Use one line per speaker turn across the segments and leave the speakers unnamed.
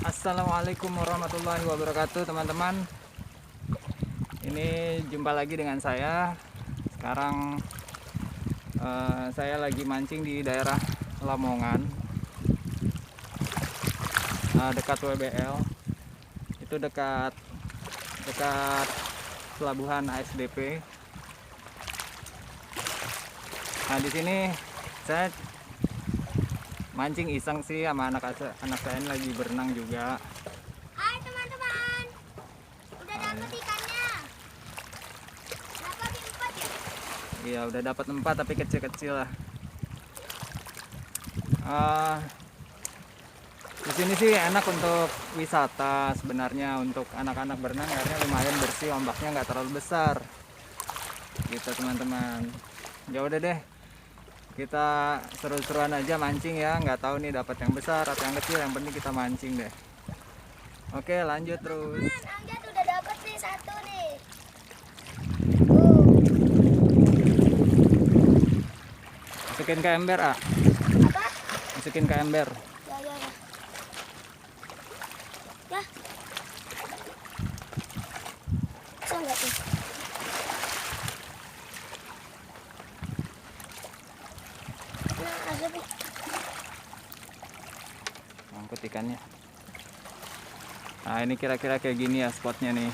Assalamualaikum warahmatullahi wabarakatuh, teman-teman. Ini jumpa lagi dengan saya. Sekarang saya lagi mancing di daerah Lamongan, dekat WBL. Itu dekat pelabuhan ASDP. Nah, di sini saya mancing iseng sih sama anak saya ini lagi berenang juga.
Hai teman-teman, udah dapet ikannya. Dapat 4 ya?
Iya, udah dapat 4 tapi kecil-kecil lah. Di sini sih enak untuk wisata sebenarnya, untuk anak-anak berenang airnya lumayan bersih, ombaknya nggak terlalu besar. Gitu teman-teman. Ya udah deh, kita seru-seruan aja mancing ya, nggak tahu nih dapat yang besar atau yang kecil, yang penting kita mancing deh. Oke, lanjut terus.
Teman, Amjad udah dapet nih 1 nih.
Masukin ke ember, ah.
Apa?
Masukin ke ember.
Ya ya ya. Ya. Bisa nggak tuh? Nah, ada nih.
Angkut ikannya. Nah, ini kira-kira kayak gini ya spotnya nih.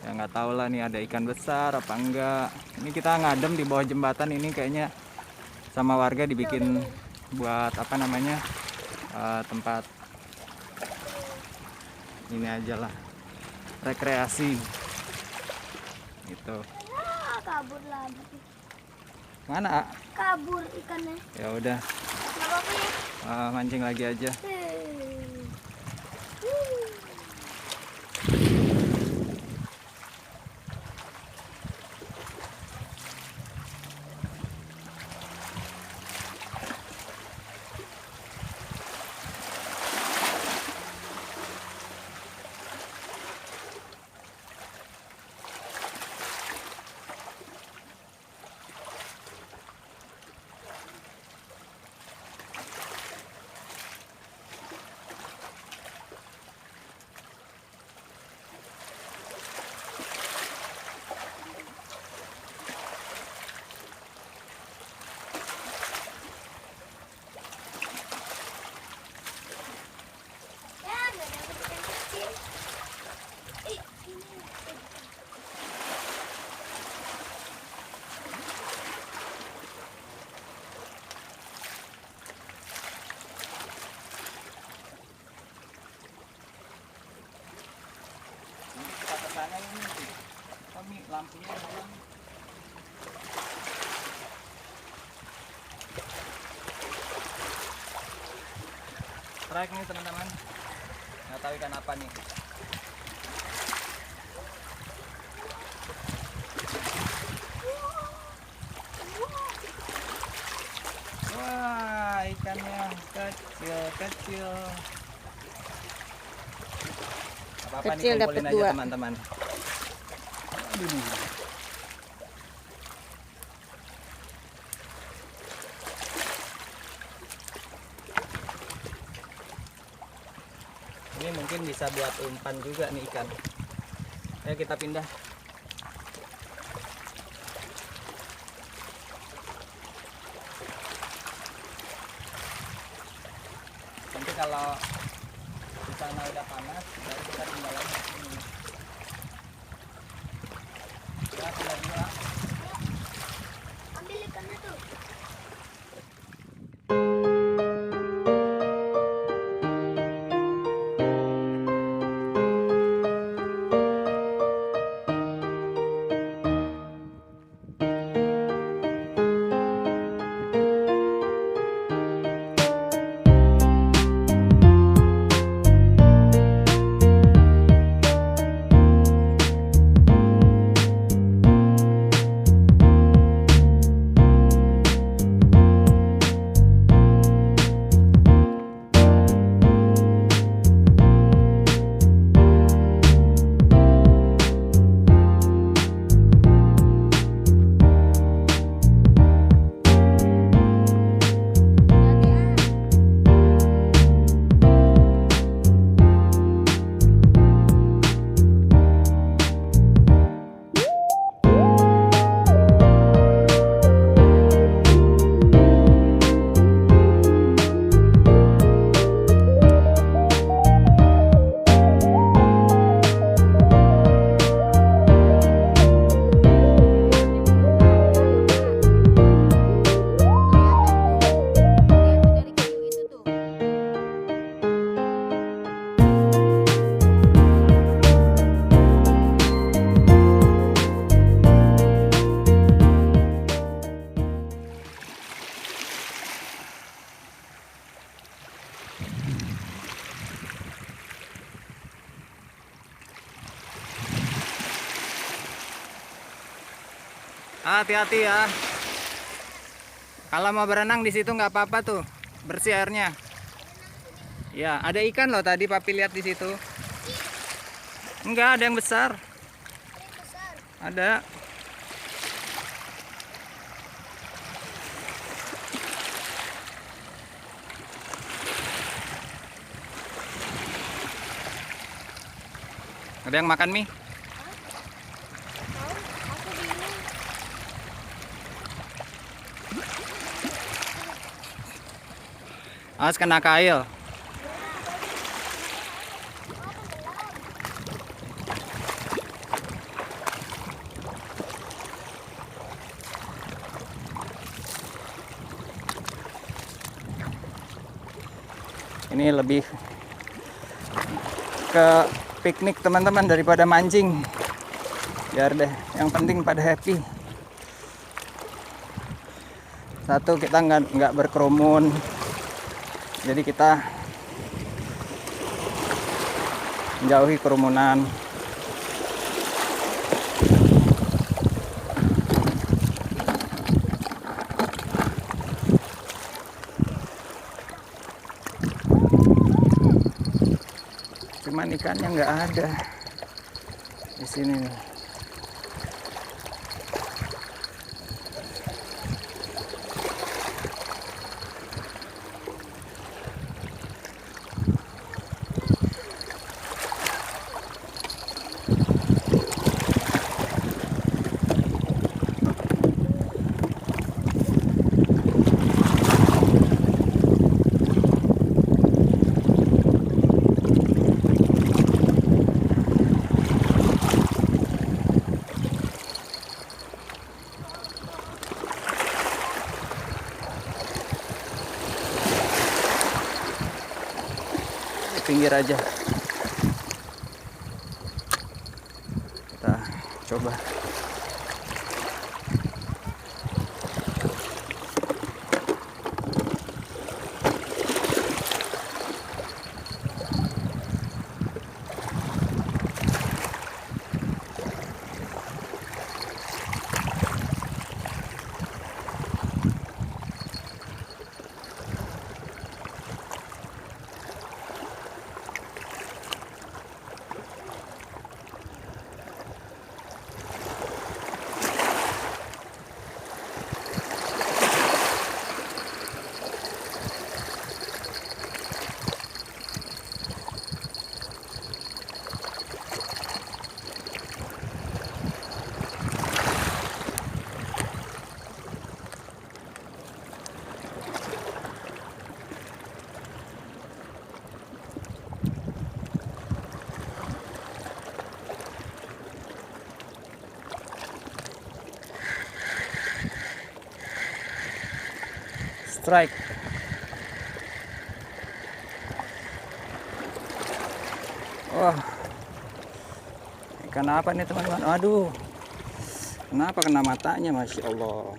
Ya nggak tahu lah nih ada ikan besar apa enggak. Ini kita ngadem di bawah jembatan ini, kayaknya sama warga dibikin buat apa namanya, tempat ini aja lah, rekreasi gitu.
Ah, kabur lagi.
Mana, ah?
Kabur ikannya.
Ya udah,
Nggak apa-apa ya.
mancing lagi aja.
Ya, nggak dapet ikan kecil. Ih, ini.
Kita kesana ini sih, kami lampunya memang. Strike nih teman-teman, nggak tahu ikan apa nih. Wah, ikannya kecil-kecil. Apa-apa nih,
Kecil
kumpulin
dapet
aja
2.
teman-teman. Aduh. Ini mungkin bisa buat umpan juga nih ikan. Ayo kita pindah. Nanti kalau di sana udah panas, baru kita tinggal lagi ke sini. Ya, pindah dulu, ah.
Ambil ikannya tuh.
Hati-hati ya. Kalau mau berenang di situ nggak apa-apa tuh, bersih airnya. Ya, ada ikan loh tadi Papi lihat di situ. Enggak, ada yang besar.
besar.
Ada. Ada yang makan mie?
Tahu, aku bingung.
Awas kena kail. Ini lebih ke piknik teman-teman daripada mancing. Biar deh, yang penting pada happy. Satu, kita nggak berkerumun. Jadi kita menjauhi kerumunan. Cuman ikannya nggak ada di sini nih. Di pinggir aja. Kita coba. Strike. Wah, ikan apa nih teman-teman? Aduh, kenapa kena matanya? Masya Allah.